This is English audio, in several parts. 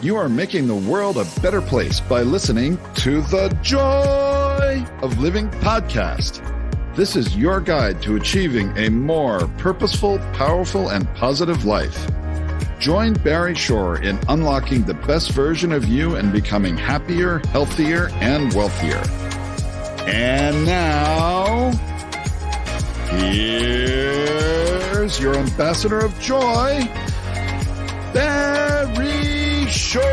You are making the world a better place by listening to the Joy of Living podcast. This is your guide to achieving a more purposeful, powerful, and positive life. Join Barry Shore in unlocking the best version of you and becoming happier, healthier, and wealthier. And now, here's your ambassador of joy, Barry Shore.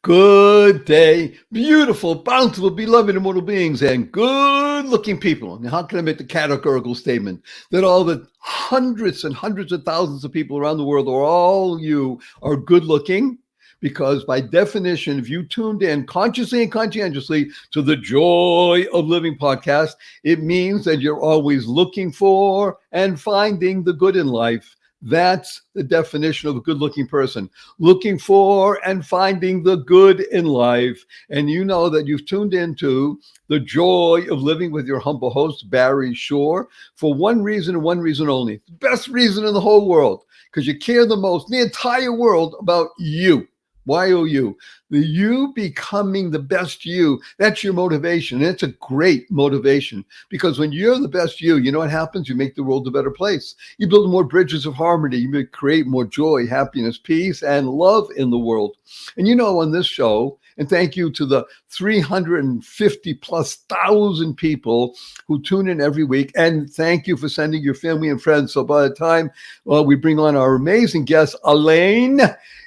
Good day, beautiful, bountiful, beloved, immortal beings, and good-looking people. Now, how can I make the categorical statement that all the hundreds and hundreds of thousands of people around the world, or all you, are good-looking? Because by definition, if you tuned in consciously and conscientiously to the Joy of Living podcast, it means that you're always looking for and finding the good in life. That's the definition of a good-looking person, looking for and finding the good in life. And you know that you've tuned into the Joy of Living with your humble host, Barry Shore, for one reason and one reason only. The best reason in the whole world, because you care the most in the entire world about you. Y-O-U, the you becoming the best you. That's your motivation. And it's a great motivation because when you're the best you, you know what happens? You make the world a better place. You build more bridges of harmony. You create more joy, happiness, peace, and love in the world. And you know, on this show, and thank you to the 350 plus thousand people who tune in every week. And thank you for sending your family and friends. So by the time we bring on our amazing guest, Alain,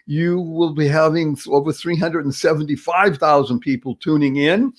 you will be having over 375,000 people tuning in.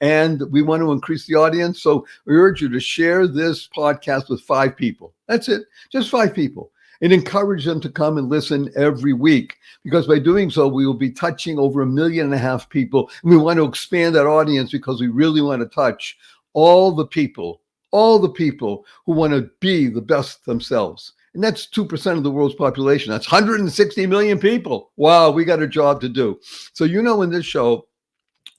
And we want to increase the audience. So we urge you to share this podcast with 5 people. That's it. Just 5 people. And encourage them to come and listen every week, because by doing so, we will be touching over 1.5 million people. And we want to expand that audience because we really want to touch all the people who want to be the best themselves. And that's 2% of the world's population. That's 160 million people. Wow, we got a job to do. So, you know, in this show,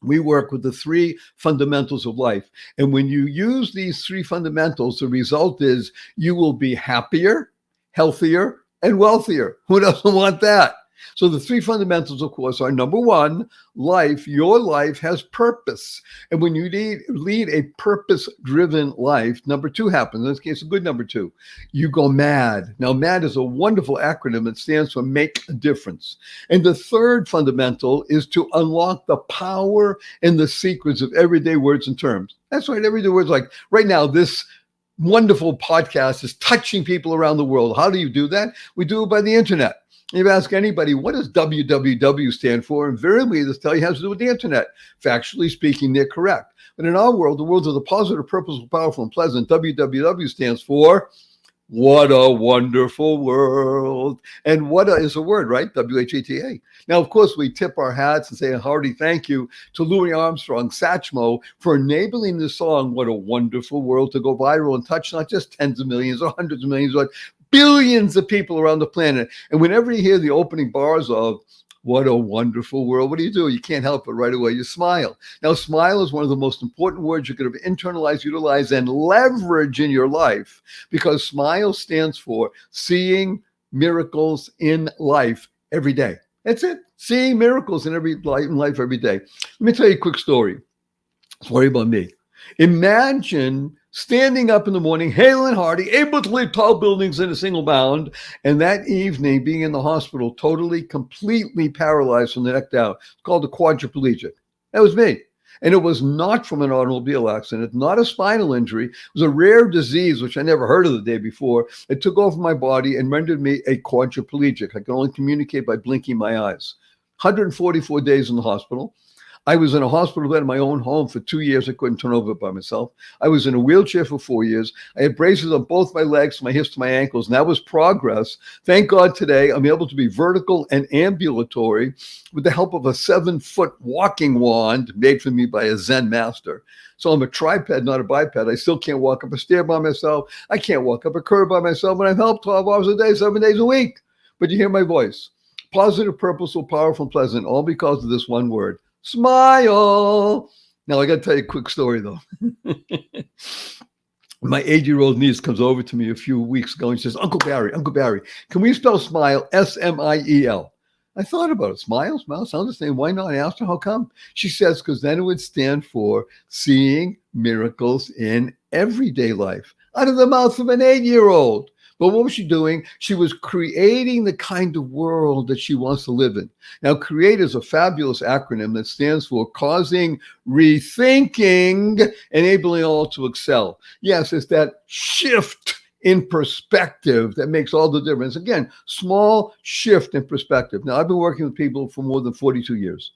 we work with the 3 fundamentals of life. And when you use these 3 fundamentals, the result is you will be happier, healthier, and wealthier. Who doesn't want that? So the 3 fundamentals, of course, are number 1, life. Your life has purpose. And when you lead a purpose-driven life, number 2 happens. In this case, a good number 2. You go mad. Now, MAD is a wonderful acronym. It stands for make a difference. And the 3rd fundamental is to unlock the power and the secrets of everyday words and terms. That's right, everyday words. Like right now, this wonderful podcast is touching people around the world. How do you do that? We do it by the internet. You ask anybody, what does www stand for? Invariably, they'll tell you it has to do with the internet. Factually speaking, they're correct. But in our world, the world of the positive, purposeful, powerful, and pleasant, www stands for what a wonderful world. And what is a word, right? W-H-A-T-A. Now, of course, we tip our hats and say a hearty thank you to Louis Armstrong, Satchmo, for enabling this song, What a Wonderful World, to go viral and touch not just tens of millions or hundreds of millions, but billions of people around the planet. And whenever you hear the opening bars of what a wonderful world, what do? You can't help it right away. You smile. Now, smile is one of the most important words you could have internalized, utilized, and leverage in your life, because smile stands for seeing miracles in life every day. That's it. Seeing miracles in life every day. Let me tell you a quick story. Story about me. Imagine standing up in the morning, hale and hearty, able to leap tall buildings in a single bound, and that evening being in the hospital, totally, completely paralyzed from the neck down. It's called a quadriplegic. That was me. And it was not from an automobile accident, not a spinal injury. It was a rare disease, which I never heard of the day before. It took over my body and rendered me a quadriplegic. I could only communicate by blinking my eyes. 144 days in the hospital. I was in a hospital bed in my own home for 2 years. I couldn't turn over by myself. I was in a wheelchair for 4 years. I had braces on both my legs, my hips, my ankles, and that was progress. Thank God today I'm able to be vertical and ambulatory with the help of a 7-foot walking wand made for me by a Zen master. So I'm a triped, not a biped. I still can't walk up a stair by myself. I can't walk up a curb by myself, and I've helped 12 hours a day, 7 days a week. But you hear my voice. Positive, purposeful, powerful, pleasant, all because of this one word. Smile. Now, I got to tell you a quick story, though. My 8-year-old niece comes over to me a few weeks ago and says, Uncle Barry, can we spell smile S-M-I-E-L? I thought about it. Smile sounds the same. Why not? I asked her, how come? She says, because then it would stand for seeing miracles in everyday life out of the mouth of an 8-year-old. But what was she doing? She was creating the kind of world that she wants to live in. Now, CREATE is a fabulous acronym that stands for causing rethinking, enabling all to excel. Yes, it's that shift in perspective that makes all the difference. Again, small shift in perspective. Now, I've been working with people for more than 42 years.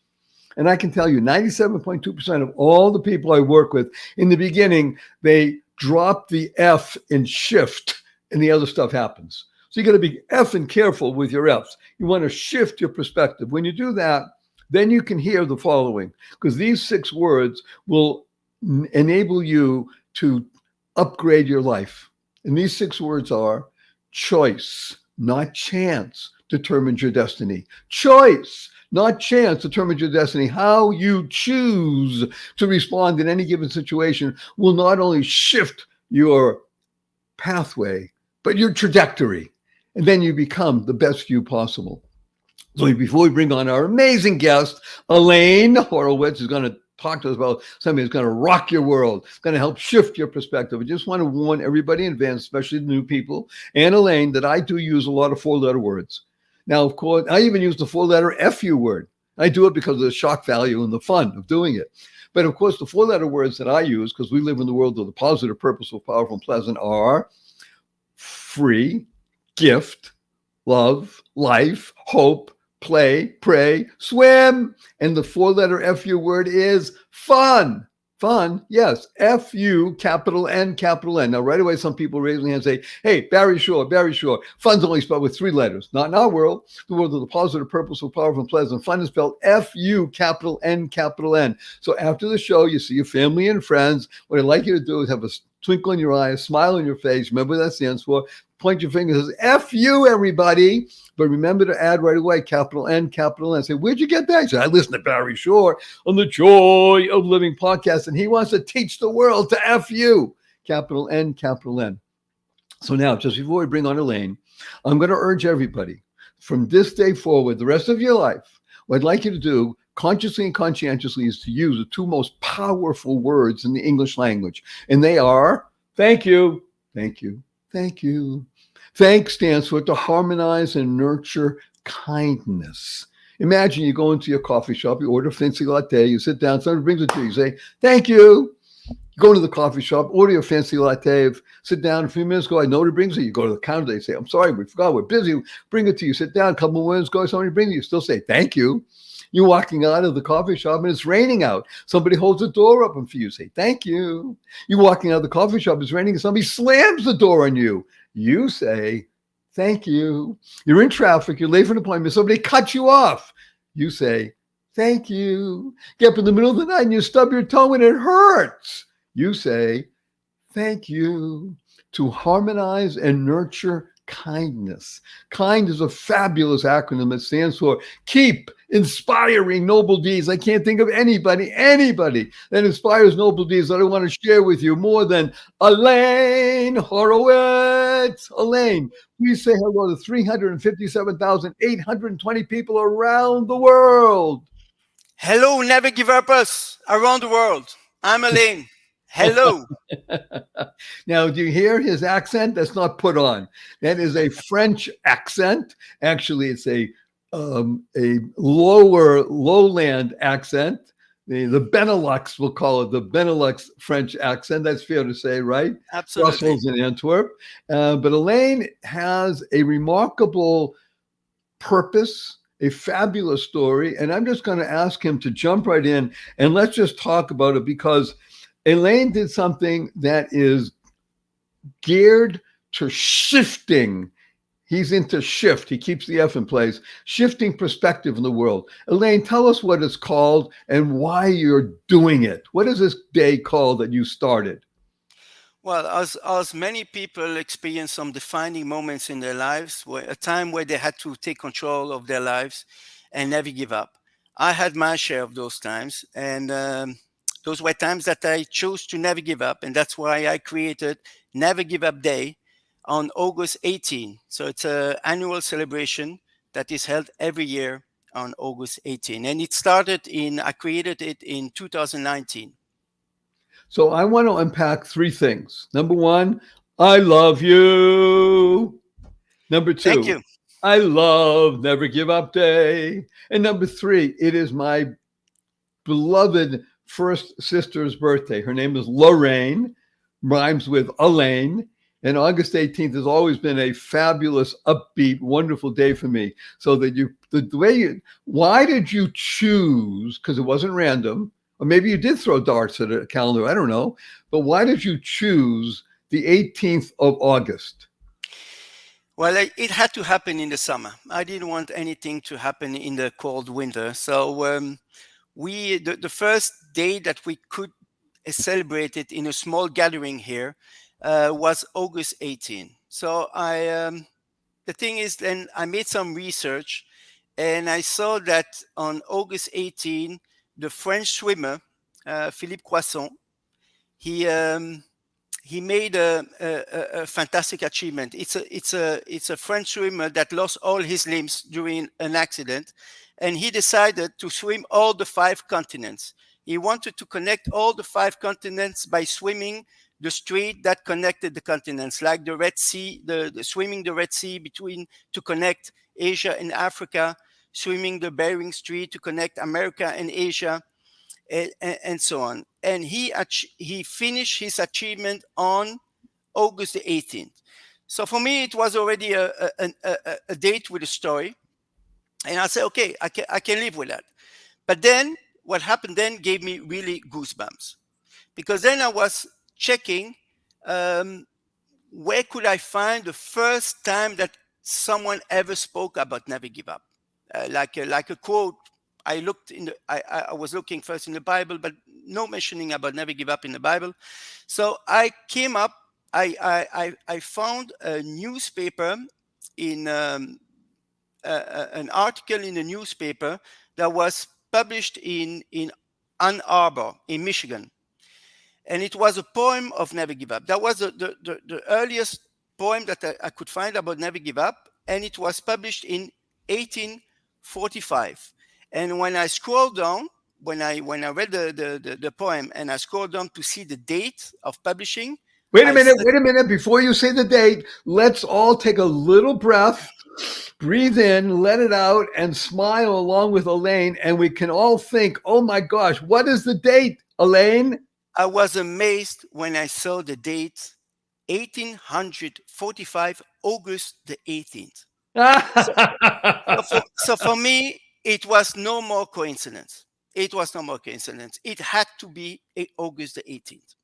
And I can tell you 97.2% of all the people I work with, in the beginning, they drop the F in shift and the other stuff happens. So you got to be effing careful with your Fs. You want to shift your perspective. When you do that, then you can hear the following, because these 6 words will enable you to upgrade your life. And these 6 words are choice, not chance, determines your destiny. Choice, not chance, determines your destiny. How you choose to respond in any given situation will not only shift your pathway, but your trajectory. And then you become the best you possible. So before we bring on our amazing guest, Alain Horowitz is going to talk to us about something that's going to rock your world, going to help shift your perspective. I just want to warn everybody in advance, especially the new people, and Alain, that I do use a lot of 4-letter words. Now, of course, I even use the 4-letter FU word. I do it because of the shock value and the fun of doing it. But of course, the 4-letter words that I use, because we live in the world of the positive, purposeful, powerful, and pleasant, are free, gift, love, life, hope, play, pray, swim. And the 4-letter FU word is fun. Fun, yes. F-U, capital N, capital N. Now, right away, some people raise their hand and say, hey, Barry Shore. Fun's only spelled with 3 letters. Not in our world. The world of the positive, purposeful, powerful, and pleasant. Fun is spelled F-U, capital N, capital N. So after the show, you see your family and friends. What I'd like you to do is have a twinkle in your eye, a smile on your face. Remember what that stands for. Point your finger and says, F you, everybody. But remember to add right away, capital N, capital N. Say, where'd you get that? He said, I listen to Barry Shore on the Joy of Living podcast, and he wants to teach the world to F you, capital N, capital N. So now, just before we bring on Alain, I'm going to urge everybody from this day forward, the rest of your life, what I'd like you to do consciously and conscientiously is to use the 2 most powerful words in the English language. And they are, thank you, thank you, thank you. Thank stands for to harmonize and nurture kindness. Imagine you go into your coffee shop, you order a fancy latte, you sit down, somebody brings it to you, you say, thank you. You go to the coffee shop, order your fancy latte, sit down, a few minutes ago, I know what it brings you. You go to the counter, they say, I'm sorry, we forgot, we're busy. Bring it to you, sit down, a couple of minutes ago, somebody brings it, you still say, thank you. You're walking out of the coffee shop and it's raining out. Somebody holds the door open for you. Say, thank you. You're walking out of the coffee shop, it's raining, and somebody slams the door on you. You say, thank you. You're in traffic, you're late for an appointment, somebody cuts you off. You say, thank you. Get up in the middle of the night and you stub your toe and it hurts. You say, thank you. To harmonize and nurture kindness. KIND is a fabulous acronym that stands for keep inspiring noble deeds. I can't think of anybody that inspires noble deeds that I want to share with you more than Alain Horowitz. Alain, please say hello to 357,820 people around the world. Hello, never give up us around the world. I'm Alain. Hello. Now, do you hear his accent? That's not put on. That is a French accent. Actually, it's a lowland accent. The Benelux, we'll call it the Benelux French accent. That's fair to say, right? Absolutely. Brussels and Antwerp. But Alain has a remarkable purpose, a fabulous story. And I'm just going to ask him to jump right in and let's just talk about it, because Alain did something that is geared to shifting. He's into shift. He keeps the F in place, shifting perspective in the world. Alain, tell us what it's called and why you're doing it. What is this day called that you started? Well, as many people experience some defining moments in their lives, a time where they had to take control of their lives and never give up. I had my share of those times, and those were times that I chose to never give up, and that's why I created Never Give Up Day on August 18. So it's an annual celebration that is held every year on August 18, and I created it in 2019. So I want to unpack three things. Number one, I love you. Number Thank two, you. I love Never Give Up Day. And number three, it is my beloved first sister's birthday. Her name is Lorraine, rhymes with Alain. And August 18th has always been a fabulous, upbeat, wonderful day for me. So that why did you choose? Because it wasn't random, or maybe you did throw darts at a calendar. I don't know. But why did you choose the 18th of August? Well, it had to happen in the summer. I didn't want anything to happen in the cold winter. So the first day that we could celebrate it in a small gathering here was August 18. So the thing is, then I made some research, and I saw that on August 18, the French swimmer Philippe Croissant, he he made a fantastic achievement. It's a French swimmer that lost all his limbs during an accident, and he decided to swim all the 5 continents. He wanted to connect all the 5 continents by swimming the strait that connected the continents, like the Red Sea, the swimming the Red Sea between to connect Asia and Africa, swimming the Bering Strait to connect America and Asia, and so on. And he finished his achievement on August the 18th. So for me, it was already a date with a story. And I said, okay, I can live with that. But then what happened then gave me really goosebumps, because then I was checking where could I find the first time that someone ever spoke about never give up, like a quote. I was looking first in the Bible, but no mentioning about never give up in the Bible. So I came up. I found a newspaper in an article in a newspaper that was published in Ann Arbor in Michigan, and it was a poem of Never Give Up. That was the earliest poem that I could find about Never Give Up, and it was published in 1845. And when I scrolled down, when I read the poem, and I scrolled down to see the date of publishing. Wait a minute. Before you say the date, let's all take a little breath, breathe in, let it out, and smile along with Elaine. And we can all think, oh my gosh, what is the date, Elaine? I was amazed when I saw the date, 1845, August the 18th. So for me, it was no more coincidence. It was no more coincidence. It had to be August the 18th.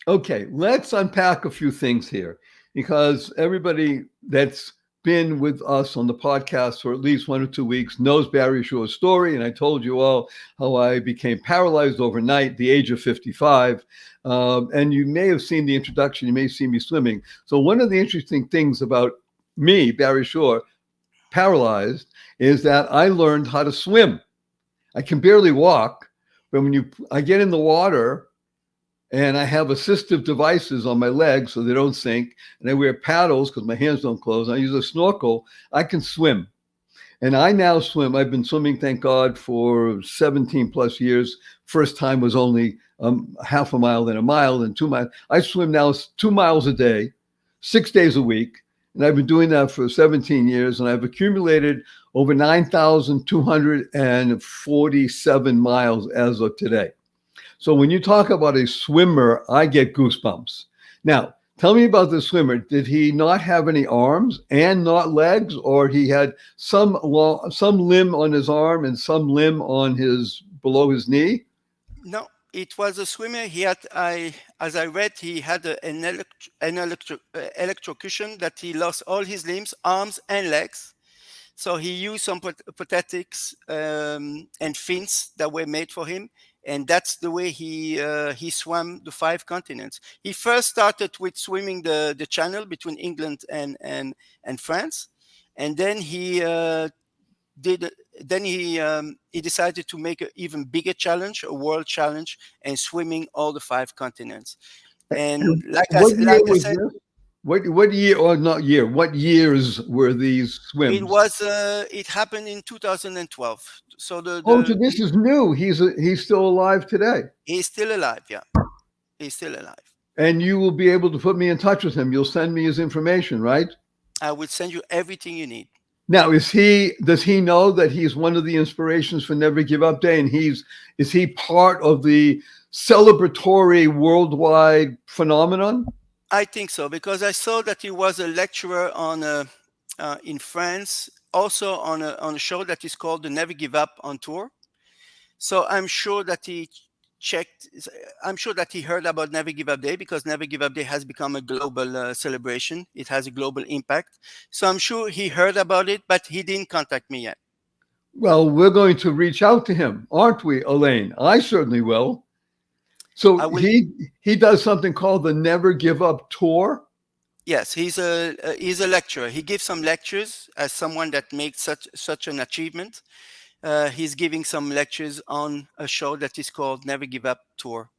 Okay, let's unpack a few things here, because everybody that's been with us on the podcast for at least 1 or 2 weeks knows Barry Shore's story. And I told you all how I became paralyzed overnight at the age of 55. And you may have seen the introduction. You may see me swimming. So one of the interesting things about me, Barry Shore, paralyzed, is that I learned how to swim. I can barely walk, but when I get in the water, and I have assistive devices on my legs so they don't sink, and I wear paddles because my hands don't close. I use a snorkel. I can swim. And I now swim. I've been swimming, thank God, for 17 plus years. First time was only half a mile, then a mile, then 2 miles. I swim now 2 miles a day, 6 days a week. And I've been doing that for 17 years. And I've accumulated over 9,247 miles as of today. So when you talk about a swimmer, I get goosebumps. Now, tell me about the swimmer. Did he not have any arms and not legs, or he had some limb on his arm and some limb on below his knee? No, it was a swimmer. As I read, he had an electrocution that he lost all his limbs, arms and legs. So he used some prosthetics and fins that were made for him. And that's the way he swam the 5 continents. He first started with swimming the channel between England and France. And then he did then he decided to make an even bigger challenge, a world challenge, and swimming all the 5 continents. And And what year like I was said, this? What year or not year? What years were these swims? it happened in 2012. So Oh, so this is new. He's still alive today, he's still alive. Yeah, he's still alive. and you will be able to put me in touch with him. You'll send me his information, right? I will send you everything you need. Now, does he know that he's one of the inspirations for Never Give Up Day, and is he part of the celebratory worldwide phenomenon? I think so, because I saw that he was a lecturer in France, also on a show that is called the Never Give Up on Tour. So I'm sure that he checked. I'm sure that he heard about Never Give Up Day, because Never Give Up Day has become a global celebration. It has a global impact. So I'm sure he heard about it, but he didn't contact me yet. Well, we're going to reach out to him, aren't we, Elaine? I certainly will. So I will. he does something called the Never Give Up Tour. Yes, he's a lecturer. He gives some lectures as someone that makes such an achievement. He's giving some lectures on a show that is called Never Give Up Tour.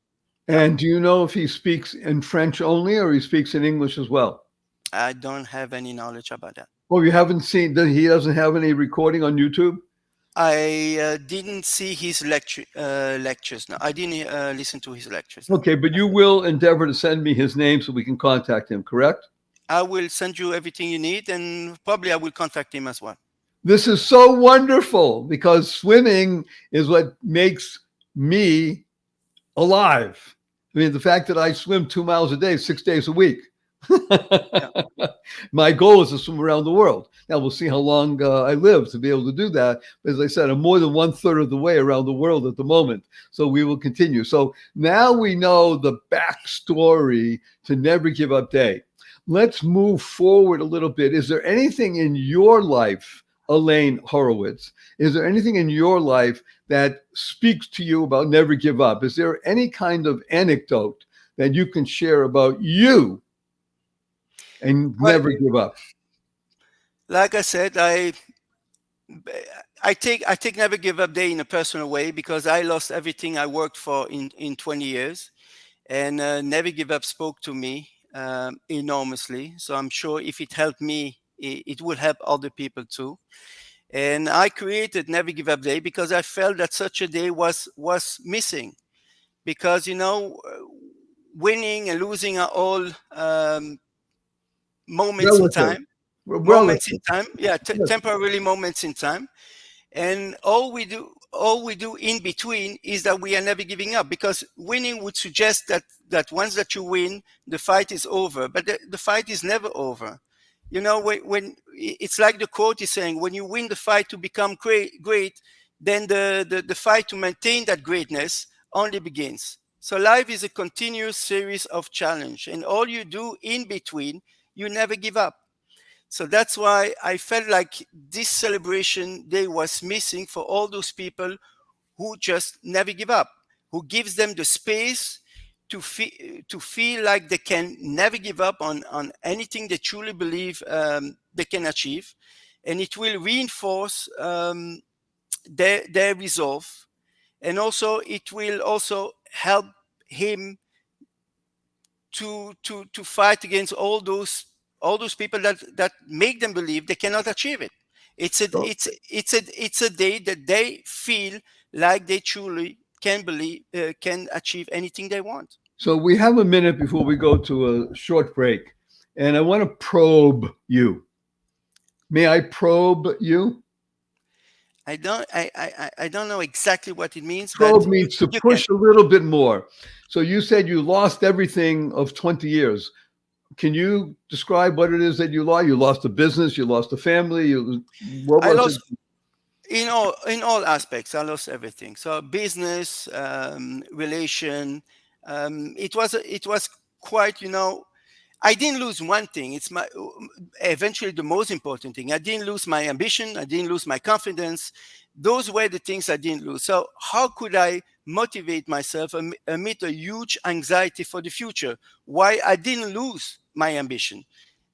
Yeah. And do you know if he speaks in French only or he speaks in English as well? I don't have any knowledge about that. Well, you haven't seen that he doesn't have any recording on YouTube? I didn't see his lectures. No, I didn't listen to his lectures. No. Okay, but you will endeavor to send me his name so we can contact him, correct? I will send you everything you need, and probably I will contact him as well. This is so wonderful because swimming is what makes me alive. I mean, the fact that I swim 2 miles a day, 6 days a week. Yeah. My goal is to swim around the world. Now we'll see how long I live to be able to do that. But as I said, I'm more than 1/3 of the way around the world at the moment. So we will continue. So now we know the backstory to Never Give Up Day. Let's move forward a little bit. Is there anything in your life, Alain Horowitz, is there anything in your life that speaks to you about never give up? Is there any kind of anecdote that you can share about you and never give up? Like I said, I take Never Give Up Day in a personal way, because I lost everything I worked for in 20 years, and Never Give Up spoke to me enormously. So I'm sure if it helped me, it will help other people too. And I created Never Give Up Day because I felt that such a day was missing, because winning and losing are all moments in time. Moments in time, yeah, temporarily moments in time. And all we do in between is that we are never giving up, because winning would suggest that once that you win, the fight is over, but the fight is never over. When it's like the quote is saying, when you win the fight to become great, then the fight to maintain that greatness only begins. So life is a continuous series of challenge, and all you do in between, you never give up. So that's why I felt like this celebration day was missing for all those people who just never give up, who gives them the space to feel like they can never give up on anything they truly believe they can achieve. And it will reinforce their resolve. And also it will also help him to fight against all those people that make them believe they cannot achieve it. It's a day that they feel like they truly can achieve anything they want. So we have a minute before we go to a short break, and I want to probe you. May I probe you? I don't know exactly what it means. Probe but means to push a little bit more. So you said you lost everything of 20 years. Can you describe what it is that you lost? You lost a business, you lost a family. I lost in all aspects. I lost everything. So business, relation. It was quite. I didn't lose one thing. It's eventually the most important thing. I didn't lose my ambition. I didn't lose my confidence. Those were the things I didn't lose. So how could I motivate myself amid a huge anxiety for the future? Why I didn't lose my ambition?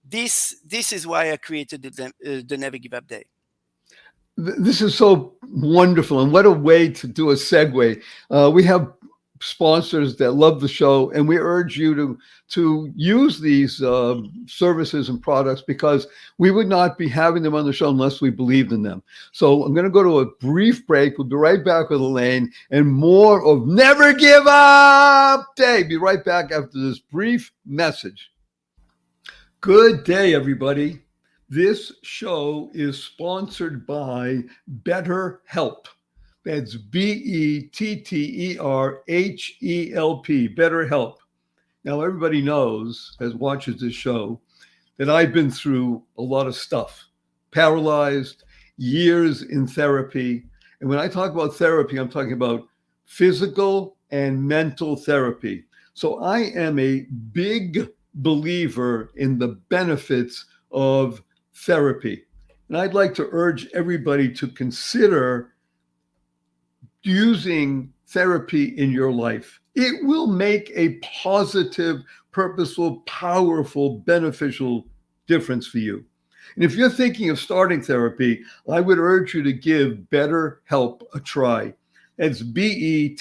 This is why I created the Never Give Up Day. This is so wonderful, and what a way to do a segue. We have sponsors that love the show, and we urge you to use these services and products, because we would not be having them on the show unless we believed in them. So I'm going to go to a brief break. We'll be right back with Alain and more of Never Give Up Day. Be right back after this brief message. Good day, everybody. This show is sponsored by BetterHelp. That's BetterHelp, BetterHelp. Now, everybody knows, as watches this show, that I've been through a lot of stuff, paralyzed, years in therapy. And when I talk about therapy, I'm talking about physical and mental therapy. So I am a big believer in the benefits of therapy. And I'd like to urge everybody to consider using therapy in your life. It will make a positive, purposeful, powerful, beneficial difference for you. And if you're thinking of starting therapy, I would urge you to give BetterHelp a try. That's BetterHelp,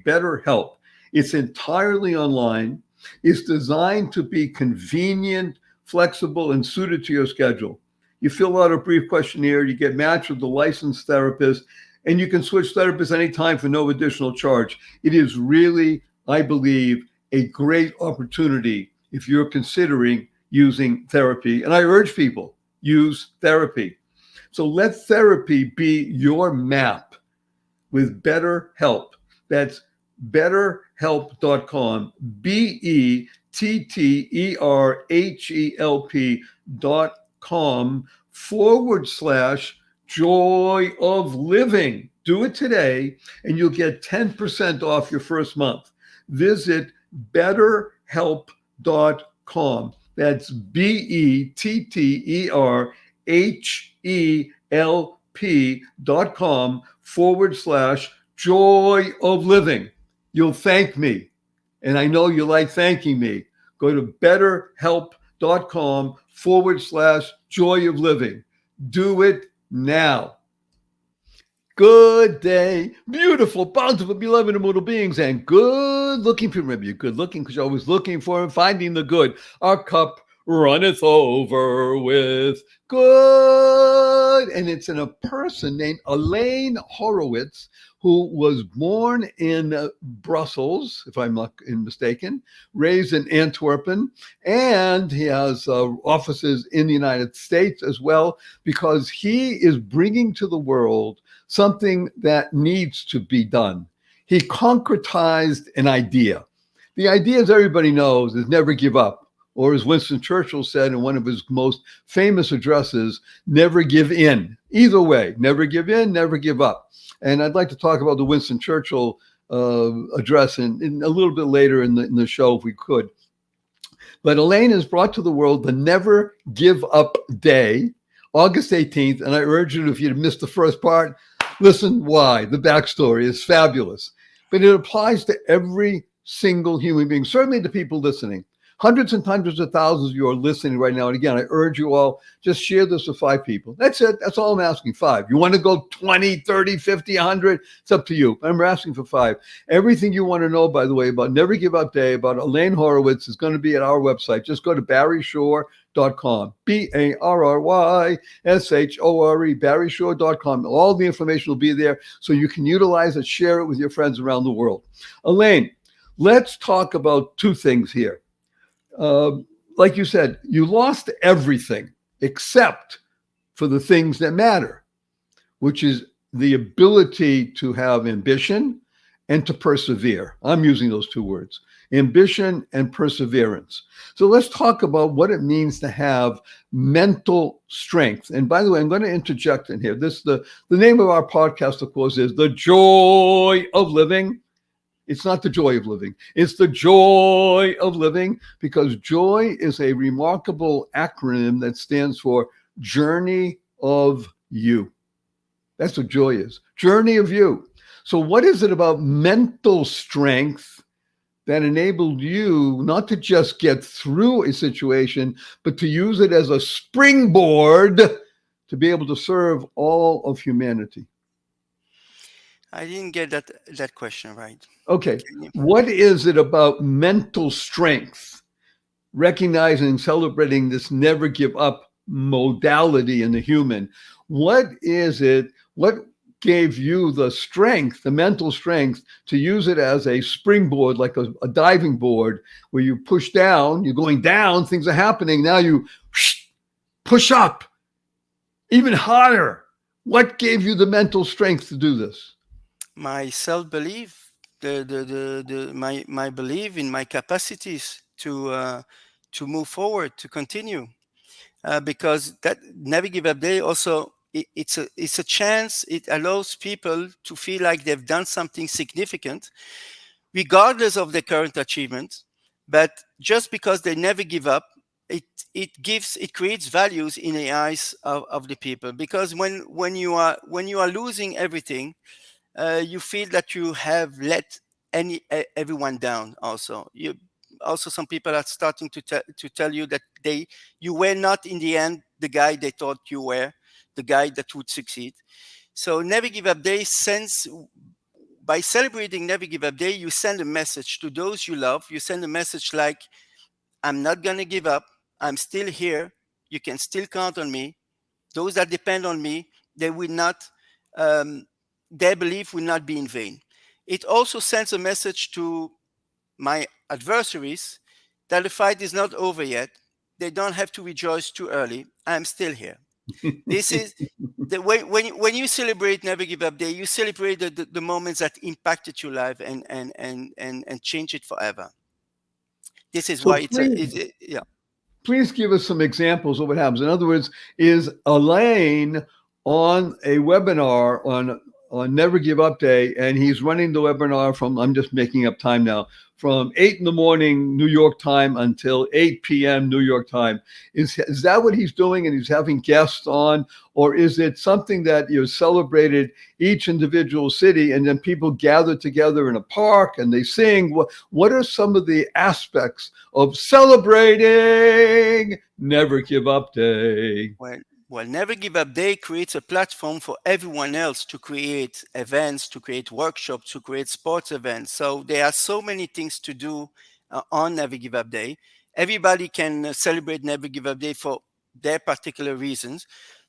BetterHelp. It's entirely online. It's designed to be convenient, flexible, and suited to your schedule. You fill out a brief questionnaire, you get matched with a licensed therapist, and you can switch therapists anytime for no additional charge. It is really, I believe, a great opportunity if you're considering using therapy. And I urge people, use therapy. So let therapy be your map with BetterHelp. That's betterhelp.com, BetterHelp.com/joy of living. Do it today and you'll get 10% off your first month. Visit betterhelp.com. That's BetterHelp.com/joy of living. You'll thank me. And I know you like thanking me. Go to betterhelp.com/joy of living. Do it now. Good day, beautiful, bountiful, beloved, immortal beings, and good looking people. Remember, you're good looking because you're always looking for and finding the good. Our cup runneth over with good. And it's in a person named Alain Horowitz, who was born in Brussels, if I'm not mistaken, raised in Antwerpen, and he has offices in the United States as well, because he is bringing to the world something that needs to be done. He concretized an idea. The idea, as everybody knows, is never give up. Or as Winston Churchill said in one of his most famous addresses, never give in. Either way, never give in, never give up. And I'd like to talk about the Winston Churchill address in a little bit later in the show if we could. But Alain has brought to the world the Never Give Up Day, August 18th. And I urge you, if you missed the first part, listen why. The backstory is fabulous. But it applies to every single human being, certainly to people listening. Hundreds and hundreds of thousands of you are listening right now. And again, I urge you all, just share this with 5 people. That's it. That's all I'm asking, 5. You want to go 20, 30, 50, 100? It's up to you. I'm asking for 5. Everything you want to know, by the way, about Never Give Up Day, about Alain Horowitz is going to be at our website. Just go to barryshore.com, BarryShore, barryshore.com. All the information will be there so you can utilize it, share it with your friends around the world. Alain, let's talk about 2 things here. Like you said, you lost everything except for the things that matter, which is the ability to have ambition and to persevere. I'm using those 2 words, ambition and perseverance. So let's talk about what it means to have mental strength. And by the way, I'm going to interject in here. The name of our podcast, of course, is The Joy of Living. It's not the joy of living. It's the joy of living, because joy is a remarkable acronym that stands for Journey of You. That's what joy is. Journey of You. So what is it about mental strength that enabled you not to just get through a situation, but to use it as a springboard to be able to serve all of humanity? I didn't get that question right. Okay. Can you? What is it about mental strength, recognizing, celebrating this never give up modality in the human? What is it? What gave you the strength, the mental strength to use it as a springboard, like a diving board where you push down, you're going down, things are happening. Now you push up even higher. What gave you the mental strength to do this? My self-belief, my belief in my capacities to move forward, to continue, because that Never Give Up Day also, it's a chance. It allows people to feel like they've done something significant, regardless of their current achievement. But just because they never give up, it it creates values in the eyes of the people. Because when you are losing everything, you feel that you have let everyone down. Also, some people are starting to tell you that you were not in the end the guy they thought you were, the guy that would succeed. So Never Give Up Day sends, by celebrating Never Give Up Day, you send a message to those you love. You send a message like, I'm not going to give up. I'm still here. You can still count on me. Those that depend on me, they will not, um, their belief will not be in vain. It also sends a message to my adversaries that the fight is not over yet. They don't have to rejoice too early. I'm still here. This is the way when you celebrate Never Give Up Day, you celebrate the moments that impacted your life and change it forever. This is So why yeah. please give us some examples of what happens. In other words, is Alain on a webinar on Never Give Up Day, and he's running the webinar from, I'm just making up time now, from 8 in the morning New York time until 8 p.m. New York time. Is that what he's doing, and he's having guests on? Or is it something that you celebrated each individual city and then people gather together in a park and they sing? What are some of the aspects of celebrating Never Give Up Day? Well, Never Give Up Day creates a platform for everyone else to create events, to create workshops, to create sports events. So there are so many things to do on Never Give Up Day. Everybody can celebrate Never Give Up Day for their particular reasons.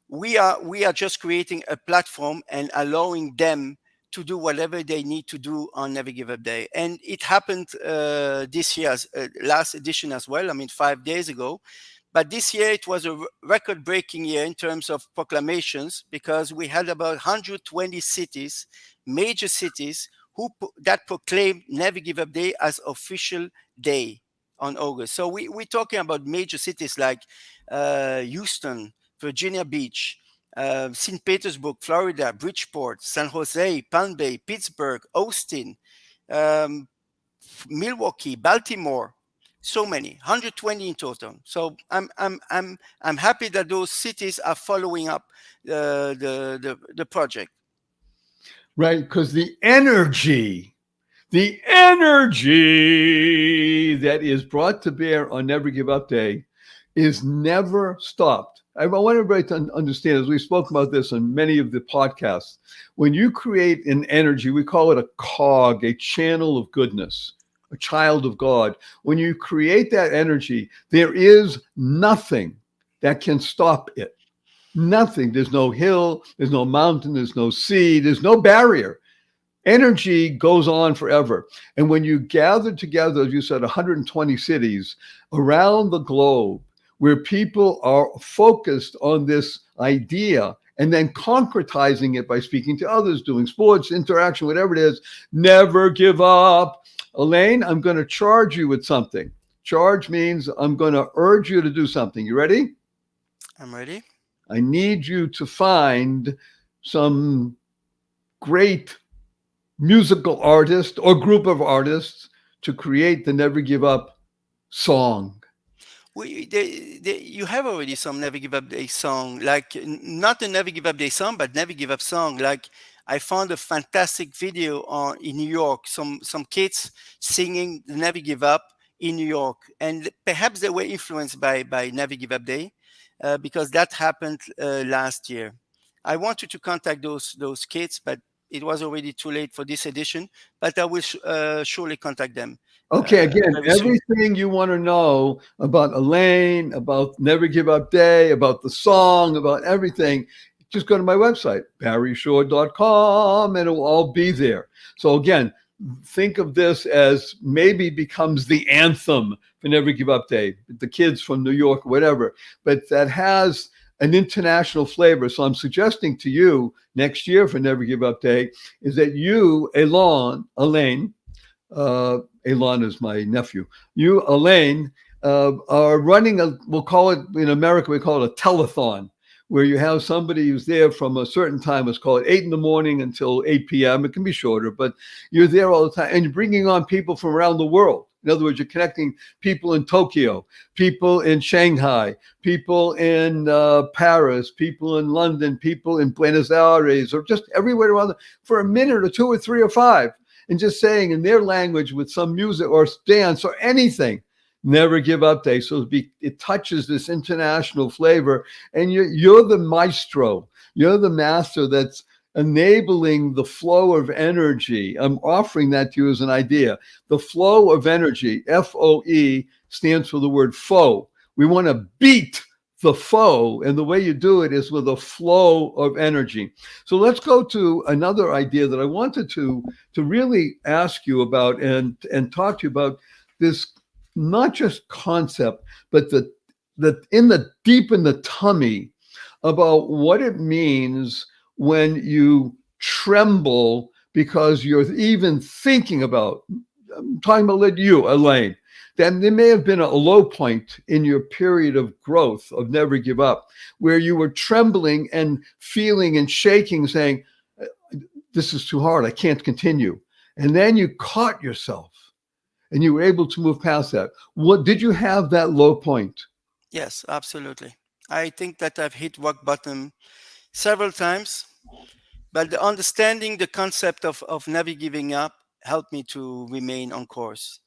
We are just creating a platform and allowing them to do whatever they need to do on Never Give Up Day. And it happened this year's last edition as well. I mean, 5 days ago. But this year it was a record-breaking year in terms of proclamations, because we had about 120 cities, major cities, that proclaimed Never Give Up Day as official day on August. So we're talking about major cities like Houston, Virginia Beach, St. Petersburg, Florida, Bridgeport, San Jose, Palm Bay, Pittsburgh, Austin, um, Milwaukee, Baltimore. So many, 120 in total. So I'm happy that those cities are following up the project. Right, because the energy that is brought to bear on Never Give Up Day is never stopped. I want everybody to understand, as we spoke about this on many of the podcasts, when you create an energy, we call it a cog, a channel of goodness, a child of God. When you create that energy, there is nothing that can stop it. Nothing. There's no hill, there's no mountain, there's no sea, there's no barrier. Energy goes on forever. And when you gather together, as you said, 120 cities around the globe, where people are focused on this idea and then concretizing it by speaking to others, doing sports, interaction, whatever it is, never give up. Alain, I'm going to charge you with something. Charge means I'm going to urge you to do something. You ready? I'm ready. I need you to find some great musical artist or group of artists to create the Never Give Up song. You have already some Never Give Up Day song, like not a Never Give Up Day song, but Never Give Up song. Like I found a fantastic video in New York, some kids singing Never Give Up in New York, and perhaps they were influenced by Never Give Up Day. because that happened last year. I wanted to contact those kids, but it was already too late for this edition. But I will surely contact them. Okay, again, Very soon. everything you want to know about Alain, about Never Give Up Day, about the song, about everything, just go to my website, barryshore.com, and it will all be there. So again, think of this as maybe becomes the anthem for Never Give Up Day, the kids from New York, whatever, but that has an international flavor. So I'm suggesting to you next year for Never Give Up Day is that you, Alain, Elon is my nephew. You, Alain, are running we'll call it, in America, we call it a telethon, where you have somebody who's there from a certain time. Let's call it 8 a.m. until 8 p.m. It can be shorter, but you're there all the time and you're bringing on people from around the world. In other words, you're connecting people in Tokyo, people in Shanghai, people in Paris, people in London, people in Buenos Aires, or just everywhere around for a minute or two or three or five. And just saying in their language with some music or dance or anything, Never Give Up Day. So it touches this international flavor, and you're the maestro. You're the master that's enabling the flow of energy. I'm offering that to you as an idea. The flow of energy, FOE, stands for the word foe. We want to beat the foe, and the way you do it is with a flow of energy. So let's go to another idea that I wanted to really ask you about and talk to you about, this not just concept, but the in the deep in the tummy about what it means when you tremble because you're even thinking about, I'm talking about you, Alain, then there may have been a low point in your period of growth of Never Give Up, where you were trembling and feeling and shaking, saying, this is too hard, I can't continue. And then you caught yourself and you were able to move past that. What did you have that low point? Yes, absolutely. I think that I've hit rock bottom several times, but understanding the concept of never giving up helped me to remain on course.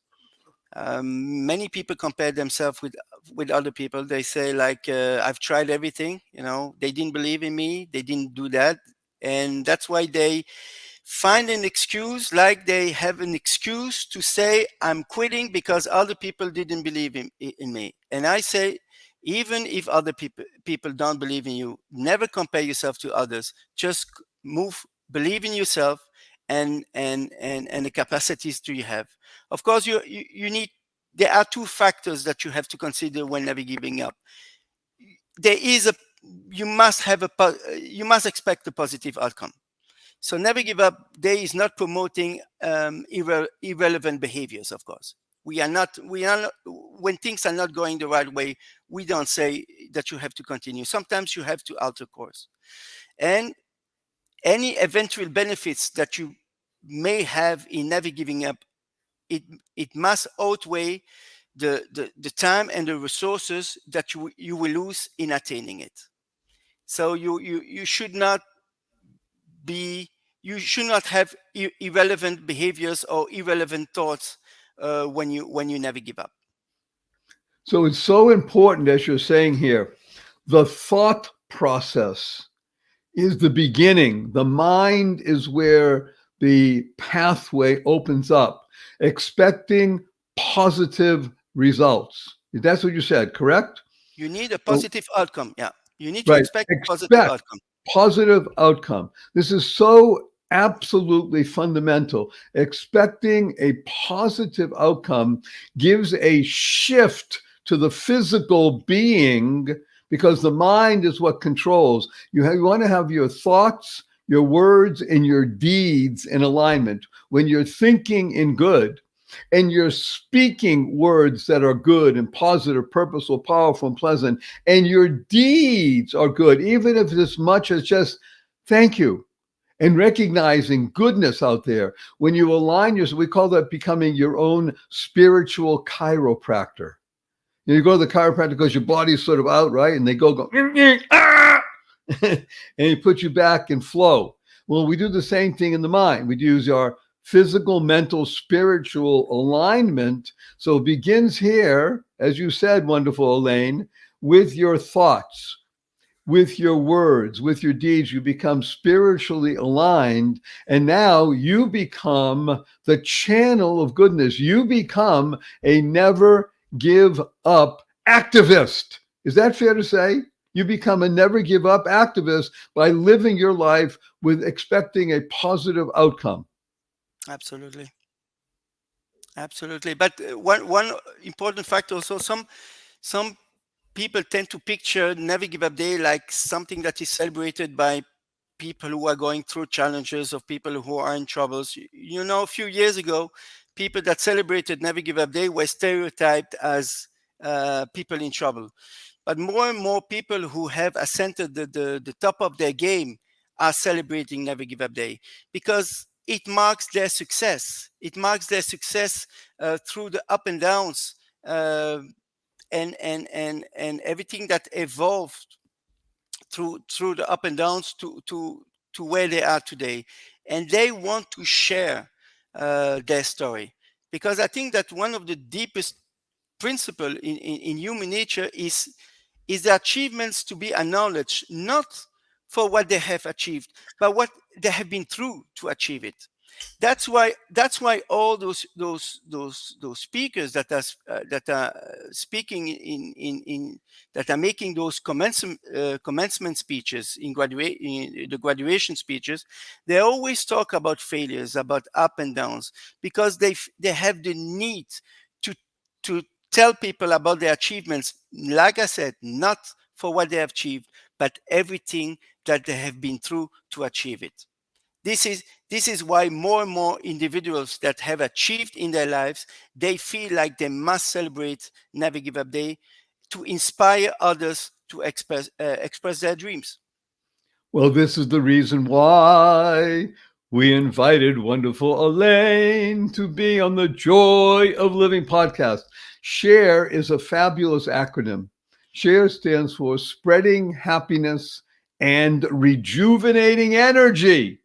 Many people compare themselves with other people. They say like, I've tried everything, they didn't believe in me, they didn't do that. And that's why they find an excuse, like they have an excuse to say, I'm quitting because other people didn't believe in me. And I say, even if other people don't believe in you, never compare yourself to others. Just believe in yourself and the capacities that you have. Of course, you need. There are two factors that you have to consider when never giving up. You must expect a positive outcome. So Never Give Up Day is not promoting irrelevant behaviors. Of course, we are not. When things are not going the right way, we don't say that you have to continue. Sometimes you have to alter course, and any eventual benefits that you may have in never giving up, it must outweigh the time and the resources that you will lose in attaining it. So you should not have irrelevant behaviors or irrelevant thoughts when you never give up. So it's so important, as you're saying here, the thought process is the beginning. The mind is where the pathway opens up, expecting positive results. That's what you said, correct? You need a positive outcome. Yeah. You need to expect a positive outcome. Positive outcome. This is so absolutely fundamental. Expecting a positive outcome gives a shift to the physical being, because the mind is what controls. You want to have your thoughts, your words, and your deeds in alignment. When you're thinking in good and you're speaking words that are good and positive, purposeful, powerful, and pleasant, and your deeds are good, even if it's as much as just thank you and recognizing goodness out there. When you align yourself, we call that becoming your own spiritual chiropractor. You go to the chiropractor because your body's sort of out, right? And they go, ah! And he puts you back in flow. Well, we do the same thing in the mind. We use our physical, mental, spiritual alignment. So it begins here, as you said, wonderful Alain, with your thoughts, with your words, with your deeds, you become spiritually aligned. And now you become the channel of goodness. You become a never give up activist. Is that fair to say? You become a never give up activist by living your life with expecting a positive outcome. Absolutely. Absolutely. But one important factor also, some people tend to picture Never Give Up Day like something that is celebrated by people who are going through challenges, of people who are in troubles. You know, a few years ago, people that celebrated Never Give Up Day were stereotyped as people in trouble. But more and more people who have ascended the top of their game are celebrating Never Give Up Day, because it marks their success. It marks their success through the up and downs, and everything that evolved through the up and downs to where they are today. And they want to share their story, because I think that one of the deepest principle in human nature is the achievements to be acknowledged, not for what they have achieved, but what they have been through to achieve it. That's why all those speakers that are speaking in that are making those commencement speeches in the graduation speeches, they always talk about failures, about up and downs, because they have the need to to tell people about their achievements, like I said, not for what they have achieved, but everything that they have been through to achieve it. This is why more and more individuals that have achieved in their lives, they feel like they must celebrate Never Give Up Day to inspire others to express their dreams. Well, this is the reason why we invited wonderful Alain to be on the Joy of Living podcast. SHARE is a fabulous acronym. SHARE stands for Spreading Happiness and Rejuvenating Energy.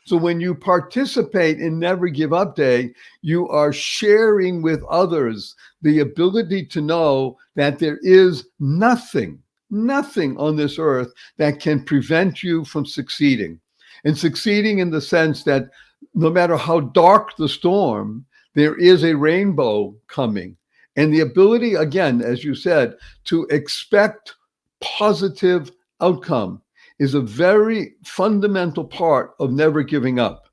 So when you participate in Never Give Up Day, you are sharing with others the ability to know that there is nothing on this earth that can prevent you from succeeding. And succeeding in the sense that no matter how dark the storm, there is a rainbow coming. And the ability, again, as you said, to expect positive outcome is a very fundamental part of never giving up.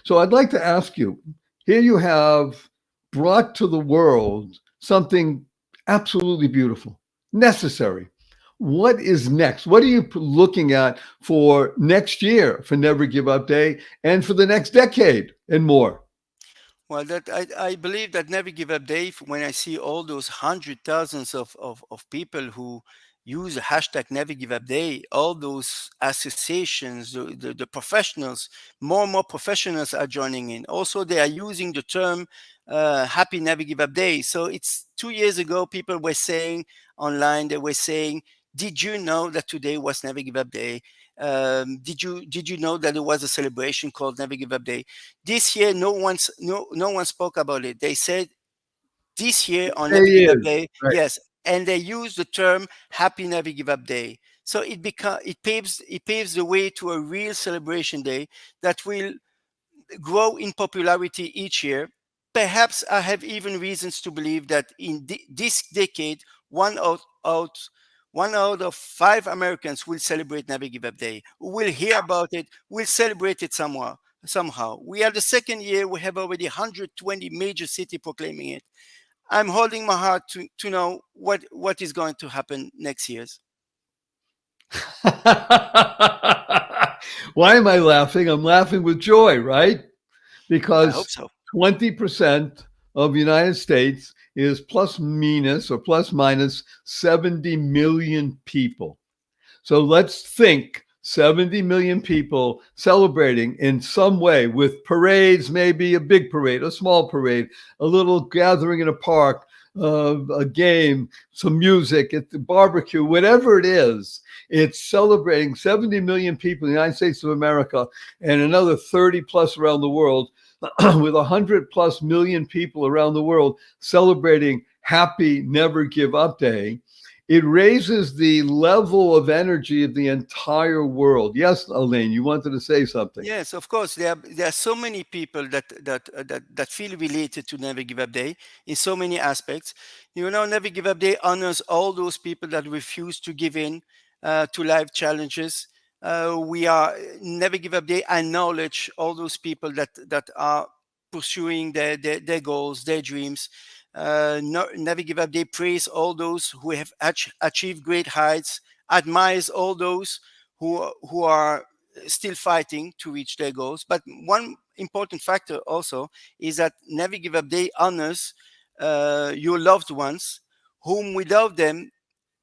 So I'd like to ask you, here you have brought to the world something absolutely beautiful, necessary. What is next? What are you looking at for next year for Never Give Up Day and for the next decade and more? Well, I believe that Never Give Up Day, when I see all those hundred thousands of people who use the hashtag Never Give Up Day, all those associations, the professionals, more and more professionals are joining in. Also, they are using the term Happy Never Give Up Day. So it's 2 years ago, people were saying online, they were saying, did you know that today was Never Give Up Day? Did you know that there was a celebration called Never Give Up Day? This year, no one spoke about it. They said this year on Never Give Up Day, right. Yes, and they use the term Happy Never Give Up Day. So it paves the way to a real celebration day that will grow in popularity each year. Perhaps I have even reasons to believe that in this decade, one out of 5 Americans will celebrate Never Give Up Day, will hear about it, will celebrate it somehow. We are the second year, we have already 120 major cities proclaiming it. I'm holding my heart to know what is going to happen next year. Why am I laughing? I'm laughing with joy, right? Because I hope so. 20% of the United States is plus minus 70 million people. So let's think 70 million people celebrating in some way with parades, maybe a big parade, a small parade, a little gathering in a park, a game, some music, at the barbecue, whatever it is. It's celebrating 70 million people in the United States of America and another 30 plus around the world, with 100 plus million people around the world celebrating Happy Never Give Up Day. it raises the level of energy of the entire world. Yes, Alain, you wanted to say something. Yes, of course. There are so many people that feel related to Never Give Up Day in so many aspects. You know, Never Give Up Day honors all those people that refuse to give in to life challenges. We are Never Give Up Day acknowledge all those people that are pursuing their goals, their dreams. No, Never Give Up Day praise all those who have achieved great heights, admires all those who are still fighting to reach their goals. But one important factor also is that Never Give Up Day honors your loved ones, whom without them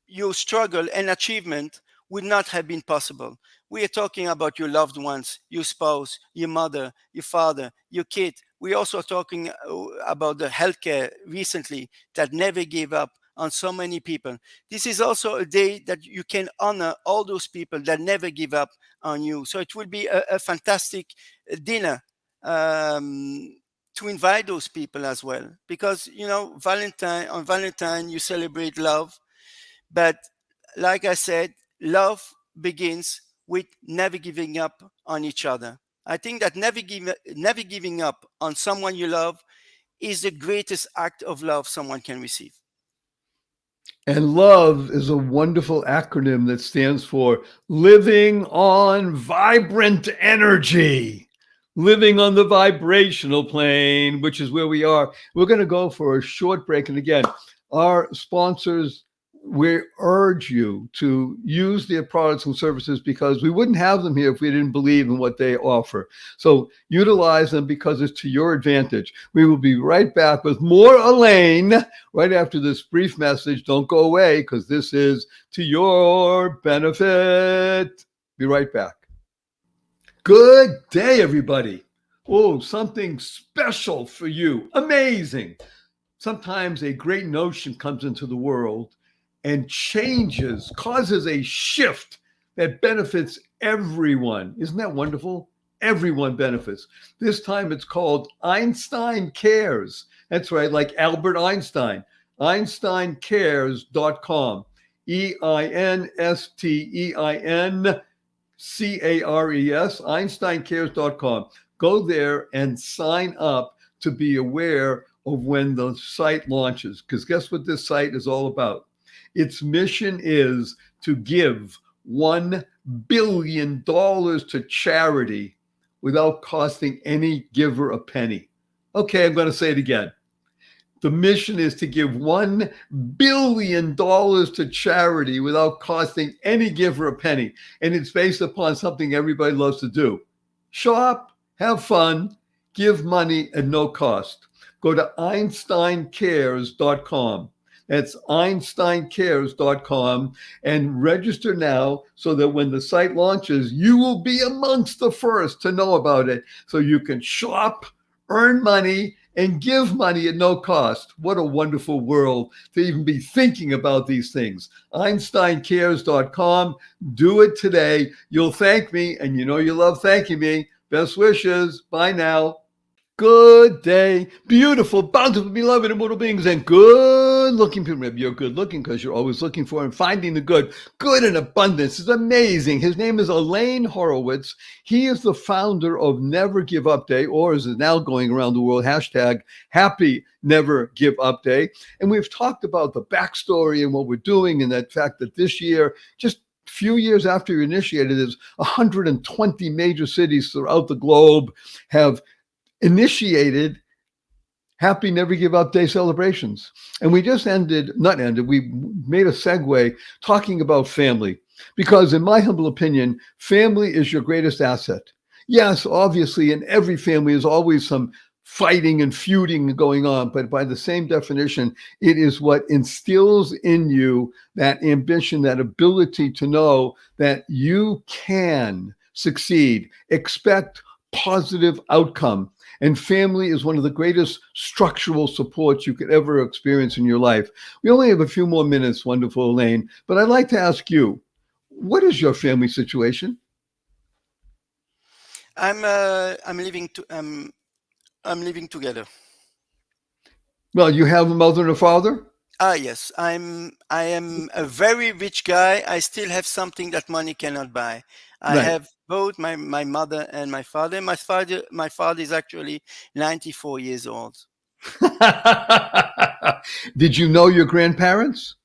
your struggle and achievement would not have been possible. We are talking about your loved ones, your spouse, your mother, your father, your kid. We also talking about the healthcare recently that never gave up on so many people. This is also a day that you can honor all those people that never give up on you. So it will be a fantastic dinner to invite those people as well, because you know Valentine you celebrate love, but like I said, love begins with never giving up on each other. I think that never giving up on someone you love is the greatest act of love someone can receive. And love is a wonderful acronym that stands for living on vibrant energy, living on the vibrational plane, which is where we are. We're going to go for a short break. And again, our sponsors, we urge you to use their products and services because we wouldn't have them here if we didn't believe in what they offer. So utilize them because it's to your advantage. We will be right back with more Alain right after this brief message. Don't go away because this is to your benefit. Be right back. Good day, everybody. Oh, something special for you. Amazing. Sometimes a great notion comes into the world and causes a shift that benefits everyone. Isn't that wonderful? Everyone benefits. This time it's called Einstein Cares. That's right, like Albert Einstein. EinsteinCares.com. EinsteinCares. EinsteinCares.com. Go there and sign up to be aware of when the site launches. Because guess what this site is all about? Its mission is to give $1 billion to charity without costing any giver a penny. Okay, I'm going to say it again. The mission is to give $1 billion to charity without costing any giver a penny. And it's based upon something everybody loves to do. Shop, have fun, give money at no cost. Go to EinsteinCares.com. That's EinsteinCares.com and register now so that when the site launches, you will be amongst the first to know about it. So you can shop, earn money, and give money at no cost. What a wonderful world to even be thinking about these things. EinsteinCares.com. Do it today. You'll thank me, and you know you love thanking me. Best wishes. Bye now. Good day, beautiful, bountiful, beloved, immortal beings, and good-looking people. Maybe you're good-looking because you're always looking for and finding the good. Good in abundance is amazing. His name is Alain Horowitz. He is the founder of Never Give Up Day, or as is now going around the world, hashtag Happy Never Give Up Day. And we've talked about the backstory and what we're doing, and that fact that this year, just few years after you initiated, there's 120 major cities throughout the globe have initiated Happy Never Give Up Day celebrations. And we just we made a segue talking about family, because in my humble opinion, family is your greatest asset. Yes, obviously, in every family is always some fighting and feuding going on, but by the same definition, it is what instills in you that ambition, that ability to know that you can succeed, expect positive outcome. And family is one of the greatest structural supports you could ever experience in your life. We only have a few more minutes, wonderful Alain, but I'd like to ask you, what is your family situation? I'm living together. Well, you have a mother and a father? Ah, yes, I am a very rich guy. I still have something that money cannot buy. I Right. have both my mother and my father. My father is actually 94 years old. Did you know your grandparents?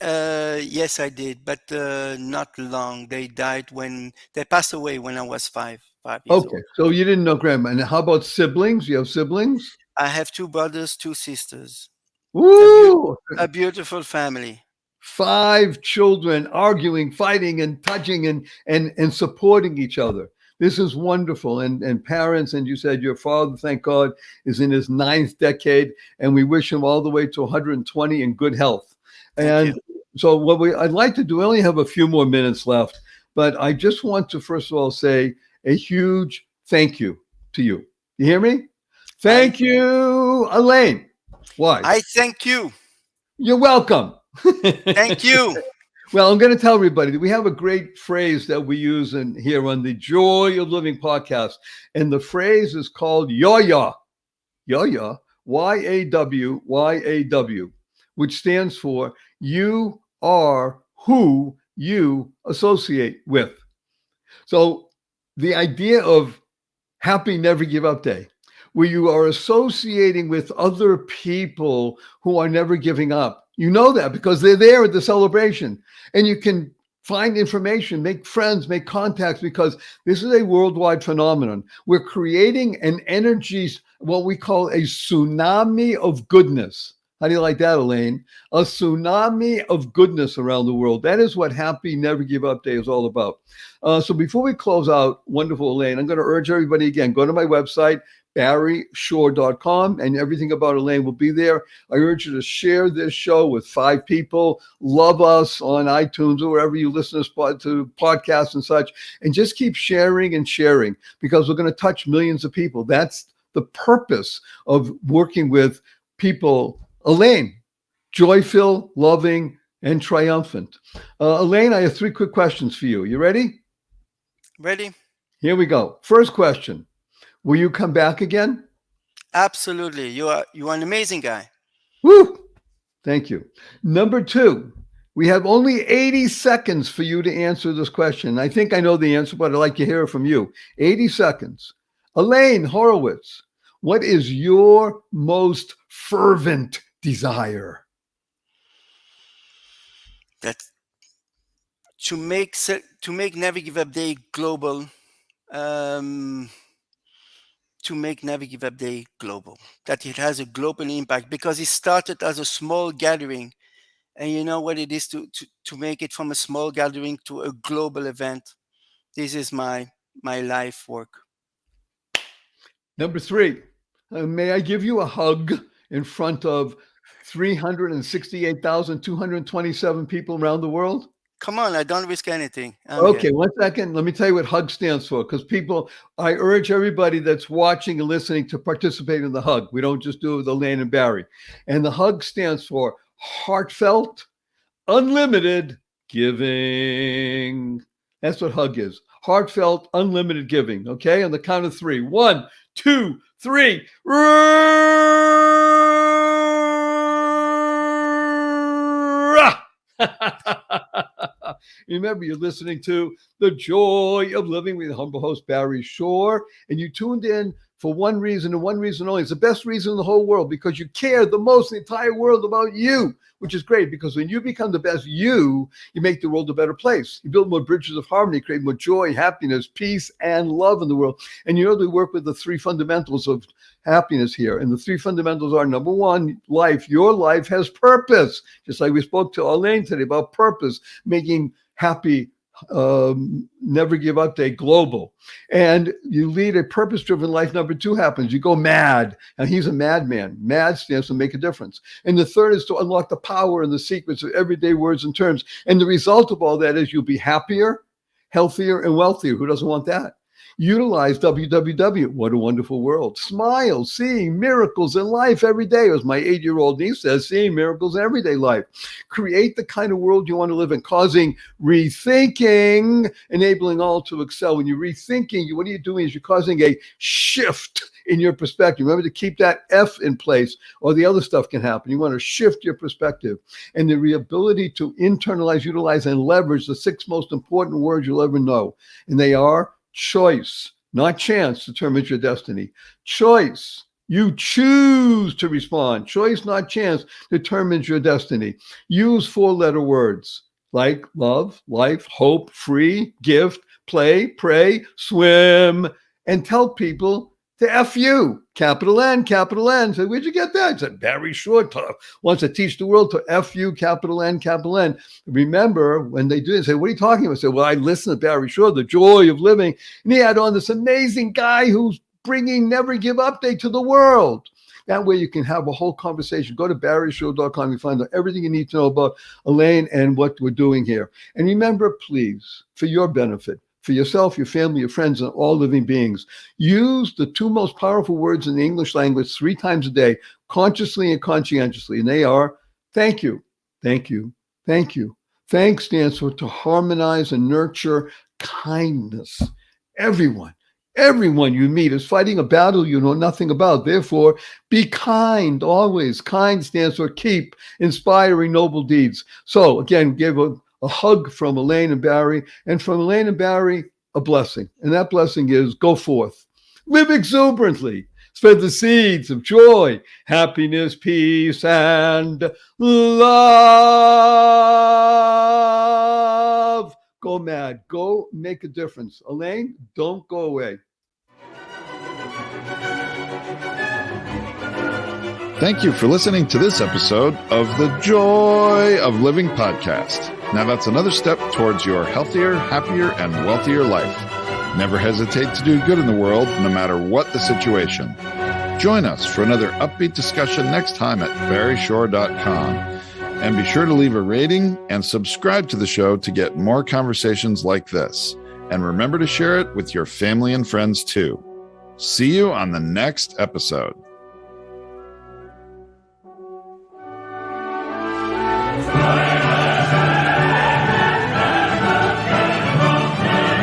Yes, I did, but not long. They passed away when I was 5 years Okay, old. so you didn't know grandma. And how about siblings? You have siblings? I have two brothers, two sisters. A, beau- Woo! a beautiful family. 5 children arguing, fighting, and touching and supporting each other. This is wonderful. And parents, and you said your father, thank God, is in his 9th decade, and we wish him all the way to 120 in good health. Thank you. And so I'd like to do, we only have a few more minutes left, but I just want to first of all say a huge thank you to you. You hear me? I Thank you, Alain. Why? I thank you. You're welcome. Thank you. Well, I'm going to tell everybody that we have a great phrase that we use here on the Joy of Living podcast. And the phrase is called Yaw, YAW, which stands for you are who you associate with. So the idea of Happy Never Give Up Day, where you are associating with other people who are never giving up. You know that because they're there at the celebration, and you can find information, make friends, make contacts, because this is a worldwide phenomenon. We're creating an energy, what we call a tsunami of goodness. How do you like that, Alain? A tsunami of goodness around the world. That is what Happy Never Give Up Day is all about. So before we close out, wonderful Alain, I'm going to urge everybody again, go to my website, barryshore.com, and everything about Alain will be there. I urge you to share this show with 5 people. Love us on iTunes or wherever you listen to podcasts and such, and just keep sharing and sharing, because we're going to touch millions of people. That's the purpose of working with people. Alain, joyful, loving, and triumphant. Alain, I have 3 quick questions for you. You ready? Ready? Here we go. First question. Will you come back again? Absolutely. You are an amazing guy. Woo! Thank you. Number 2, we have only 80 seconds for you to answer this question. I think I know the answer, but I'd like to hear it from you. 80 seconds. Alain Horowitz, what is your most fervent desire? That to make Never Give Up Day global. To make Never Give Up Day global, that it has a global impact, because it started as a small gathering, and you know what it is to make it from a small gathering to a global event. This is my life work. Number 3, may I give you a hug in front of 368,227 people around the world? Come on, I don't risk anything. I'm here. Okay, 1 second. Let me tell you what HUG stands for, because I urge everybody that's watching and listening to participate in the HUG. We don't just do it with Alain and Barry. And the HUG stands for Heartfelt, Unlimited Giving. That's what HUG is. Heartfelt, unlimited giving. Okay, on the count of 3. 1, 2, 3. Remember, you're listening to The Joy of Living with humble host Barry Shore, and you tuned in for one reason and one reason only. It's the best reason in the whole world, because you care the most in the entire world about you, which is great, because when you become the best you make the world a better place. You build more bridges of harmony, create more joy, happiness, peace, and love in the world. And you know, we work with the 3 fundamentals of happiness here. And the 3 fundamentals are, number 1, life. Your life has purpose. Just like we spoke to Alain today about purpose, making Happy Never Give Up Day global. And you lead a purpose-driven life. Number 2 happens. You go mad. And he's a madman. Mad stands to make a difference. And the 3rd is to unlock the power and the secrets of everyday words and terms. And the result of all that is you'll be happier, healthier, and wealthier. Who doesn't want that? Utilize www. What a wonderful world. Smile, seeing miracles in life every day. As my 8-year-old niece says, seeing miracles in everyday life. Create the kind of world you want to live in, causing rethinking, enabling all to excel. When you're rethinking, what are you doing is you're causing a shift in your perspective. Remember to keep that F in place, or the other stuff can happen. You want to shift your perspective. And the ability to internalize, utilize, and leverage the 6 most important words you'll ever know. And they are choice, not chance, determines your destiny. Choice. You choose to respond. Choice, not chance, determines your destiny. Use 4-letter words like love, life, hope, free, gift, play, pray, swim, and tell people to F you, capital N, capital N. So where'd you get that? I said, Barry Short wants to teach the world to F you, capital N, capital N. Remember, when they do it, say, what are you talking about? I said, well, I listened to Barry Short, The Joy of Living. And he had on this amazing guy who's bringing Never Give Up Day to the world. That way you can have a whole conversation. Go to barryshow.com. You find out everything you need to know about Alain and what we're doing here. And remember, please, for your benefit, for yourself, your family, your friends, and all living beings, use the 2 most powerful words in the English language 3 times a day, consciously and conscientiously. And they are, thank you, thank you, thank you. Thanks stands for to harmonize and nurture kindness. Everyone you meet is fighting a battle you know nothing about. Therefore, be kind always. Kind stands for keep inspiring noble deeds. So again, give a hug from Alain and Barry, and from Alain and Barry, a blessing. And that blessing is go forth, live exuberantly, spread the seeds of joy, happiness, peace, and love. Go mad, go make a difference. Alain, don't go away. Thank you for listening to this episode of the Joy of Living podcast. Now that's another step towards your healthier, happier, and wealthier life. Never hesitate to do good in the world, no matter what the situation. Join us for another upbeat discussion next time at barryshore.com. And be sure to leave a rating and subscribe to the show to get more conversations like this. And remember to share it with your family and friends too. See you on the next episode.